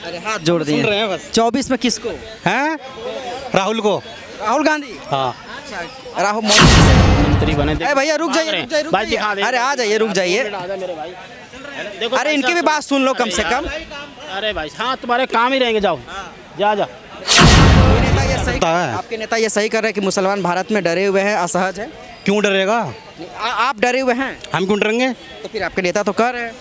अरे हाथ जोड़ दिए। सुन रहे हैं बस। 24 में किसको? हैं? राहुल को। राहुल गांधी। हाँ। अच्छा, राहुल मोदी जी से मंत्री बने। अरे भैया रुक जाइए, रुक जाइए, रुक भाई जाइए। दिखा दे। अरे आ जाइए, रुक जाइए। अरे इनकी भी बात सुन लो कम से कम। अरे भाई हाँ तुम्हारे काम ही रहेंगे, जाओ जा जा। कोई नेता ये सही, होता है। आपके नेता ये सही कर रहे हैं कि मुसलमान भारत में डरे हुए हैं, असहज है। क्यों डरेगा? आप डरे हुए हैं हम क्यों डरेंगे? तो फिर आपके नेता तो कह रहे हैं,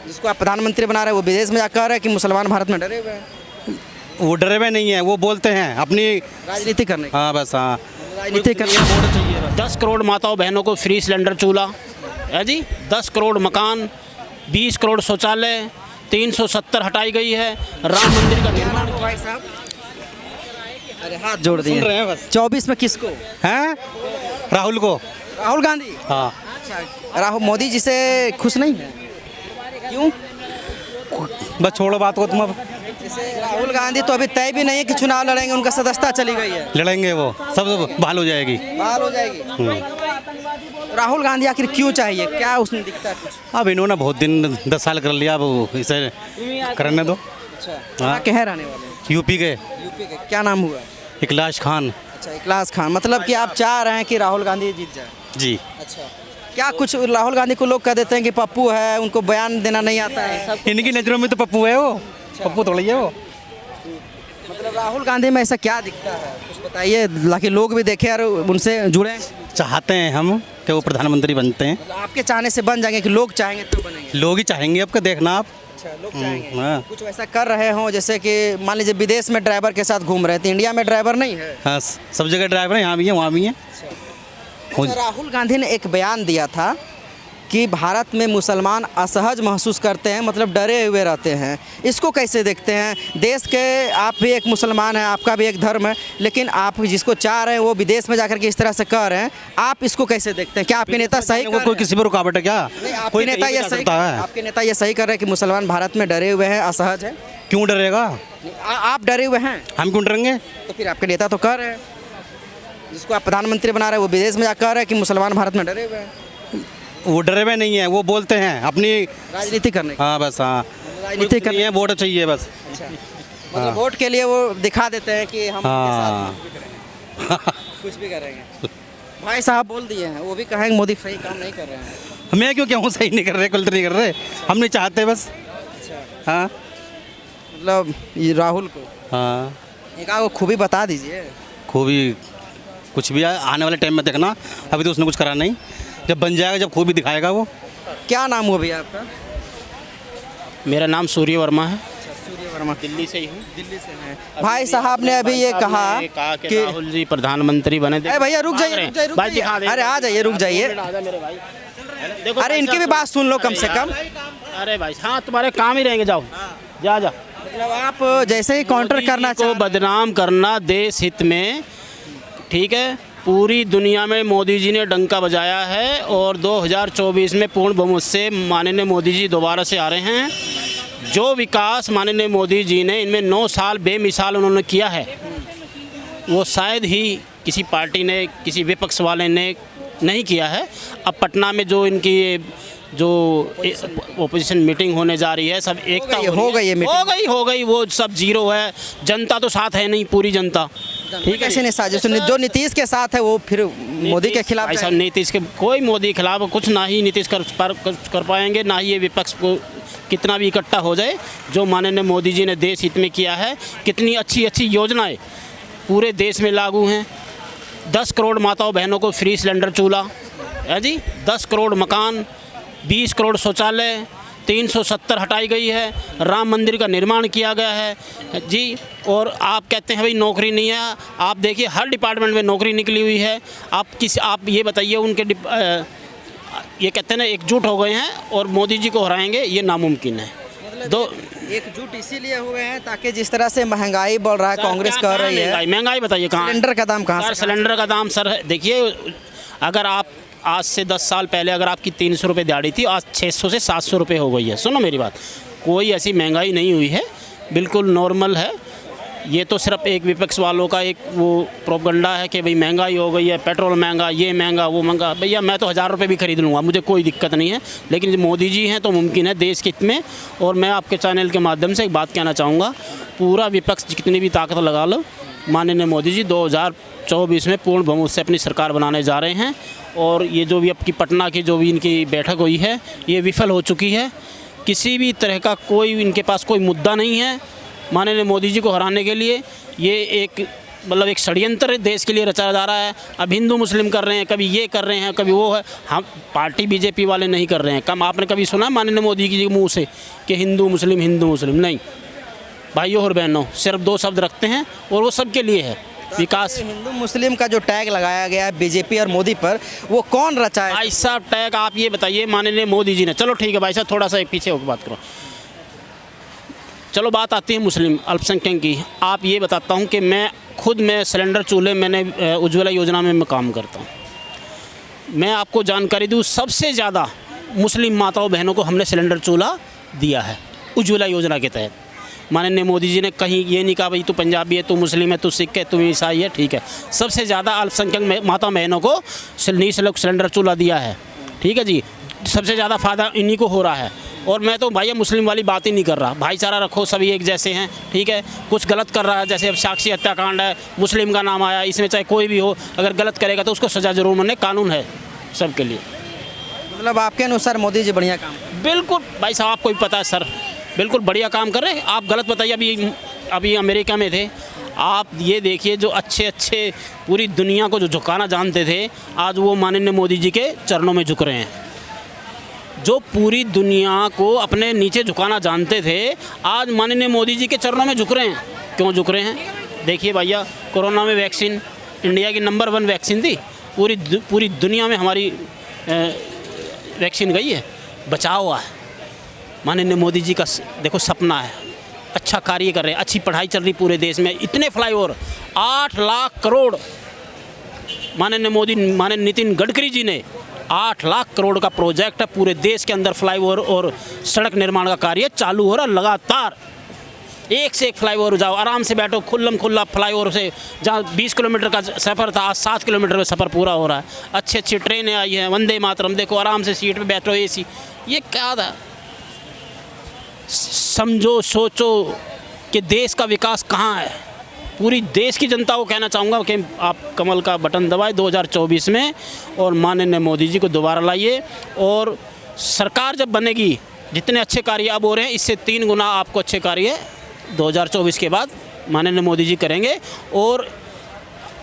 जिसको आप प्रधानमंत्री बना रहे हैं वो विदेश में जाकर कह रहे हैं कि मुसलमान भारत में डरे हुए हैं। वो डरे हुए नहीं है, वो बोलते हैं अपनी राजनीति करने की। हाँ बस हाँ। राजनीति करने 10 करोड़ माताओं बहनों को फ्री सिलेंडर चूल्हा है जी, 10 करोड़ मकान, 20 करोड़ शौचालय, 370 हटाई गई है, राम मंदिर का निर्माण। भाई साहब अरे हाथ जोड़ दिए। सुन रहे हैं बस। 24 में किसको? हैं? राहुल को। राहुल गांधी। हाँ। अच्छा, राहुल मोदी जी से खुश नहीं है, क्यों? बस छोड़ो बात को तुम अब। जैसे राहुल गांधी तो अभी तय भी नहीं है कि चुनाव लड़ेंगे, उनका सदस्यता चली गई है। लड़ेंगे वो, सब बहाल हो जाएगी। बहाल हो जाएगी। राहुल गांधी आखिर क्यों चाहिए, क्या उसमें दिखता है कुछ? अब इन्होंने बहुत दिन 10 साल कर लिया, अब इसे करने दो। अच्छा, कहाँ के हैं रहने वाले? यूपी के। यूपी के, क्या नाम हुआ? इखलास खान। अच्छा, इखलास खान। मतलब कि आप चाह रहे हैं कि राहुल गांधी जीत जाए? जी। अच्छा, क्या कुछ राहुल गांधी को लोग कह देते हैं कि पप्पू है, उनको बयान देना नहीं आता है? इनकी नज़रों में तो पप्पू है वो। पप्पू थोड़ी है वो। मतलब राहुल गांधी में ऐसा क्या दिखता है, कुछ बताइए ताकि लोग भी देखें और उनसे जुड़ें। चाहते हैं हम कि वो प्रधानमंत्री बनते हैं। मतलब आपके चाहने से बन जाएंगे कि लोग चाहेंगे तो बनेंगे? लोग ही चाहेंगे, आपका देखना आप। अच्छा, लोग चाहेंगे। हाँ। कुछ वैसा कर रहे हो जैसे कि मान लीजिए विदेश में ड्राइवर के साथ घूम रहे थे, इंडिया में ड्राइवर नहीं है। हाँ, सब जगह ड्राइवर है, यहाँ भी है वहाँ भी है। अच्छा, राहुल गांधी ने एक बयान दिया था कि भारत में मुसलमान असहज महसूस करते हैं, मतलब डरे हुए रहते हैं। इसको कैसे देखते हैं? देश के आप भी एक मुसलमान हैं, आपका भी एक धर्म है, लेकिन आप जिसको चाह रहे हैं वो विदेश में जाकर के इस तरह से कह रहे हैं, आप इसको कैसे देखते हैं? क्या आपके नेता सही कर रहे कोई हैं? किसी पर रुकावट है क्या? नहीं, आपके कोई नेता ये सही, आपके नेता ये सही कर रहे हैं कि मुसलमान भारत में डरे हुए हैं, असहज है। क्यों डरेगा? आप डरे हुए हैं हम क्यों डरेंगे? तो फिर आपके नेता तो कह रहे हैं, जिसको आप प्रधानमंत्री बना रहे हैं वो विदेश में जाकर कह रहे हैं कि मुसलमान भारत में डरे हुए हैं। वो डरे हुए नहीं है, वो बोलते हैं अपनी राजनीति करने की। हाँ बस हाँ। राजनीति करने है, वोट चाहिए बस। अच्छा, मतलब वोट के लिए वो दिखा देते हैं कि हम हाँ। उनके साथ कुछ भी करेंगे। भाई साहब बोल दिए हैं, वो भी कहेंगे मोदी सही काम नहीं कर रहे हैं। मैं क्यों कहूँ सही नहीं कर रहे, गलत नहीं कर रहे, हम नहीं चाहते बस। अच्छा, हाँ मतलब ये राहुल को हाँ। एक आध खूबी बता दीजिए। खूबी कुछ भी आने वाले टाइम में देखना, अभी तो उसने कुछ करा नहीं, जब बन जाएगा जब खूबी दिखाएगा वो। क्या नाम हुआ भैया आपका? मेरा नाम सूर्य वर्मा है, सूर्य वर्मा। दिल्ली से ही हूँ। दिल्ली से हैं। भाई साहब ने अभी ये कहा कि राहुल जी प्रधानमंत्री बने। अरे भैया रुक जाइए, रुक जाइए, रुक भाई जाइए। दिखा दे। अरे आ जाइए, रुक जाइए। मेरे भाई अरे इनकी भी बात सुन लो कम से कम। अरे भाई हाँ तुम्हारे काम ही रहेंगे, जाओ जा जा। मतलब आप जैसे ही काउंटर करना को बदनाम करना देश हित में, ठीक है, पूरी दुनिया में मोदी जी ने डंका बजाया है और 2024 में पूर्ण बहुमत से माननीय मोदी जी दोबारा से आ रहे हैं। जो विकास माननीय मोदी जी ने इनमें 9 साल बेमिसाल उन्होंने किया है, वो शायद ही किसी पार्टी ने, किसी विपक्ष वाले ने नहीं किया है। अब पटना में जो इनकी जो ओपोजिशन मीटिंग होने जा रही है, सब एकता हो गई है मीटिंग? हो गई, वो सब जीरो है, जनता तो साथ है नहीं, पूरी जनता। ठीक है, कैसे नहीं साजिश? जो नीतीश के साथ है वो फिर मोदी के खिलाफ ऐसा नीतीश के, कोई मोदी के खिलाफ कुछ ना ही नीतीश कर पाएंगे, ना ही ये विपक्ष को कितना भी इकट्ठा हो जाए। जो माननीय मोदी जी ने देश हित में किया है, कितनी अच्छी अच्छी योजनाएं पूरे देश में लागू हैं। 10 करोड़ माताओं बहनों को फ्री सिलेंडर चूल्हा है जी, 10 करोड़ मकान, 20 करोड़ शौचालय, 370 हटाई गई है, राम मंदिर का निर्माण किया गया है जी। और आप कहते हैं भाई नौकरी नहीं है, आप देखिए हर डिपार्टमेंट में नौकरी निकली हुई है। आप ये बताइए, उनके ये कहते हैं ना एकजुट हो गए हैं और मोदी जी को हराएंगे, ये नामुमकिन है। मतलब एकजुट इसीलिए हुए हैं ताकि जिस तरह से महंगाई बढ़ रहा है, कांग्रेस कर रही है। महंगाई बताइए कहाँ? सिलेंडर का दाम कहाँ? सिलेंडर का दाम सर देखिए, अगर आप आज से 10 साल पहले अगर आपकी 300 रुपये दिहाड़ी थी, आज 600 से 700 रुपये हो गई है। सुनो मेरी बात, कोई ऐसी महंगाई नहीं हुई है, बिल्कुल नॉर्मल है। ये तो सिर्फ एक विपक्ष वालों का एक वो प्रोपगंडा है कि भाई महंगाई हो गई है, पेट्रोल महंगा, ये महंगा, वो महंगा। भैया मैं तो 1000 रुपये भी खरीद लूँगा, मुझे कोई दिक्कत नहीं है, लेकिन जो मोदी जी हैं तो मुमकिन है देश के हित में। और मैं आपके चैनल के माध्यम से एक बात कहना चाहूँगा, पूरा विपक्ष कितनी भी ताकत लगा लो, माननीय मोदी जी 2024 में पूर्ण बहुमत से अपनी सरकार बनाने जा रहे हैं। और ये जो भी आपकी पटना की जो भी इनकी बैठक हुई है, ये विफल हो चुकी है। किसी भी तरह का कोई इनके पास कोई मुद्दा नहीं है माननीय मोदी जी को हराने के लिए। ये एक मतलब एक षड्यंत्र देश के लिए रचा जा रहा है। अब हिंदू मुस्लिम कर रहे हैं, कभी ये कर रहे हैं, कभी वो है। हम पार्टी बीजेपी वाले नहीं कर रहे हैं। कम आपने कभी सुना माननीय मोदी जी के मुँह से कि हिंदू मुस्लिम? नहीं भाइयों और बहनों, सिर्फ 2 शब्द रखते हैं और वो सबके लिए है, विकास। हिंदू मुस्लिम का जो टैग लगाया गया है बीजेपी और मोदी पर, वो कौन रचा है? भाई साहब टैग आप ये बताइए माननीय मोदी जी ने। चलो ठीक है भाई साहब, थोड़ा सा एक पीछे होकर बात करो। चलो बात आती है मुस्लिम अल्पसंख्यक की। आप ये बताता हूँ कि मैं सिलेंडर चूल्हे, मैंने उज्ज्वला योजना में मैं काम करता हूँ। मैं आपको जानकारी दूँ, सबसे ज़्यादा मुस्लिम माताओं बहनों को हमने सिलेंडर चूल्हा दिया है उज्ज्वला योजना के तहत। माननीय मोदी जी ने कहीं ये नहीं कहा भाई तू पंजाबी है, तू मुस्लिम है, तू सिख है, तू ईसाई है, ठीक है। सबसे ज़्यादा अल्पसंख्यक माता बहनों को निःशुल्क सिलेंडर चूल्हा दिया है, ठीक है जी। सबसे ज़्यादा फ़ायदा इन्हीं को हो रहा है। और मैं तो भैया मुस्लिम वाली बात ही नहीं कर रहा, भाईचारा रखो, सभी एक जैसे हैं, ठीक है। कुछ गलत कर रहा है, जैसे अब साक्षी हत्याकांड है, मुस्लिम का नाम आया, इसमें चाहे कोई भी हो, अगर गलत करेगा तो उसको सज़ा जरूर मिलने, कानून है सबके लिए। मतलब आपके अनुसार मोदी जी बढ़िया काम? बिल्कुल भाई साहब, आपको भी पता है सर, बिल्कुल बढ़िया काम कर रहे हैं। आप गलत बताइए, अभी अमेरिका में थे आप, ये देखिए जो अच्छे पूरी दुनिया को जो झुकाना जानते थे, आज वो माननीय मोदी जी के चरणों में झुक रहे हैं। जो पूरी दुनिया को अपने नीचे झुकाना जानते थे, आज माननीय मोदी जी के चरणों में झुक रहे हैं। क्यों झुक रहे हैं? देखिए भैया, कोरोना में वैक्सीन इंडिया की नंबर 1 वैक्सीन थी। पूरी दुनिया में हमारी वैक्सीन गई है, बचाव हुआ है। माननीय मोदी जी का देखो सपना है, अच्छा कार्य कर रहे हैं, अच्छी पढ़ाई चल रही पूरे देश में। इतने फ्लाईओवर 8 लाख करोड़ माननीय नितिन गडकरी जी ने 8 लाख करोड़ का प्रोजेक्ट है पूरे देश के अंदर। फ्लाईओवर और सड़क निर्माण का कार्य चालू हो रहा लगातार। एक से एक फ्लाईओवर जाओ, आराम से बैठो, खुल्ला फ्लाईओवर से जहाँ 20 किलोमीटर का सफ़र था, आज 7 किलोमीटर में सफ़र पूरा हो रहा है। अच्छी ट्रेनें आई हैं, वंदे मातरम, देखो आराम से सीट पे बैठो, AC। ये क्या था? समझो, सोचो कि देश का विकास कहाँ है। पूरी देश की जनता को कहना चाहूँगा कि आप कमल का बटन दबाए 2024 में और माननीय मोदी जी को दोबारा लाइए। और सरकार जब बनेगी, जितने अच्छे कार्य अब हो रहे हैं, इससे 3 गुना आपको अच्छे कार्य 2024 के बाद माननीय मोदी जी करेंगे। और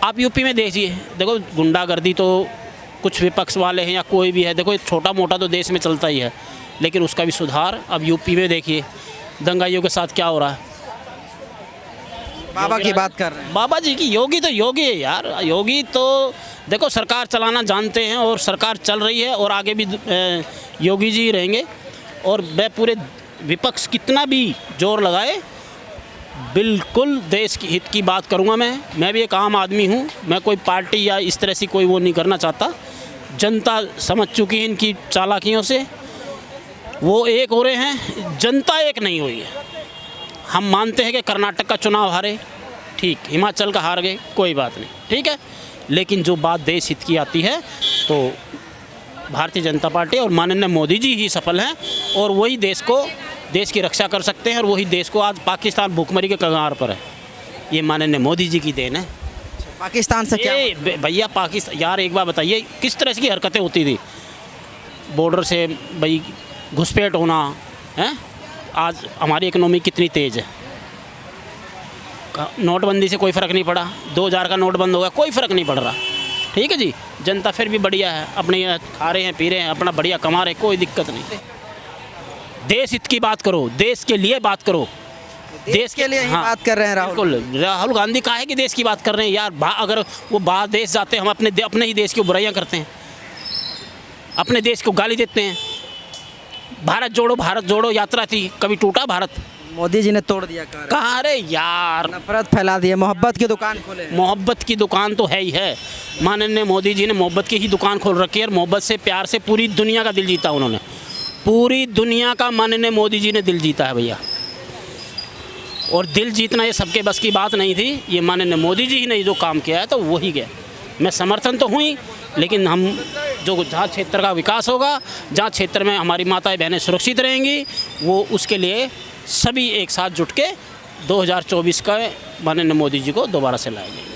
आप यूपी में देखिए, देखो गुंडागर्दी तो कुछ विपक्ष वाले हैं या कोई भी है, देखो छोटा मोटा तो देश में चलता ही है, लेकिन उसका भी सुधार अब यूपी में देखिए दंगाइयों के साथ क्या हो रहा है। बाबा की बात कर रहे हैं। बाबा जी की, योगी तो योगी है यार। योगी तो देखो सरकार चलाना जानते हैं और सरकार चल रही है और आगे भी योगी जी रहेंगे। और मैं पूरे विपक्ष कितना भी जोर लगाए, बिल्कुल देश की हित की बात करूंगा। मैं भी एक आम आदमी हूं, मैं कोई पार्टी या इस तरह से कोई वो नहीं करना चाहता। जनता समझ चुकी है इनकी चालाकियों से, वो एक हो रहे हैं, जनता एक नहीं हुई है। हम मानते हैं कि कर्नाटक का चुनाव हारे, ठीक, हिमाचल का हार गए, कोई बात नहीं, ठीक है। लेकिन जो बात देश हित की आती है तो भारतीय जनता पार्टी और माननीय मोदी जी ही सफल हैं और वही देश की रक्षा कर सकते हैं। और वही देश को आज पाकिस्तान भूखमरी के कगार पर है, ये माननीय मोदी जी की देन है। पाकिस्तान से क्या भैया? पाकिस्तान यार, एक बार बताइए किस तरह की हरकतें होती थी बॉर्डर से, भाई घुसपैठ होना है। आज हमारी इकोनॉमी कितनी तेज़ है, नोटबंदी से कोई फ़र्क नहीं पड़ा, 2000 का नोट बंद हो गया, कोई फ़र्क नहीं पड़ रहा, ठीक है जी। जनता फिर भी बढ़िया है, अपने खा रहे हैं, पी रहे हैं, अपना बढ़िया कमा रहे हैं, कोई दिक्कत नहीं। देश हित की बात करो, देश के लिए बात करो, देश के लिए ही बात कर रहे हैं राहुल गांधी। काहे की देश की बात कर रहे हैं यार? अगर वो बाहर देश जाते हैं, हम अपने ही देश की बुराइयां करते हैं, अपने देश को गाली देते हैं। भारत जोड़ो यात्रा थी, कभी टूटा भारत? मोदी जी ने तोड़ दिया। कहाँ रे यार, नफरत फैला दी है, मोहब्बत की दुकान खोले। मोहब्बत की दुकान तो है ही है। माननीय मोदी जी ने मोहब्बत की ही दुकान खोल रखी है और मोहब्बत से, प्यार से पूरी दुनिया का दिल जीता उन्होंने। पूरी दुनिया का माननीय मोदी जी ने दिल जीता है भैया। और दिल जीतना ये सबके बस की बात नहीं थी। ये माननीय मोदी जी ही ने जो काम किया है तो वही गया। मैं समर्थन तो हुई, लेकिन हम जो जहाँ क्षेत्र का विकास होगा, जहाँ क्षेत्र में हमारी माताएं बहनें सुरक्षित रहेंगी, वो उसके लिए सभी एक साथ जुट के 2024 का माननीय मोदी जी को दोबारा से लाएंगे।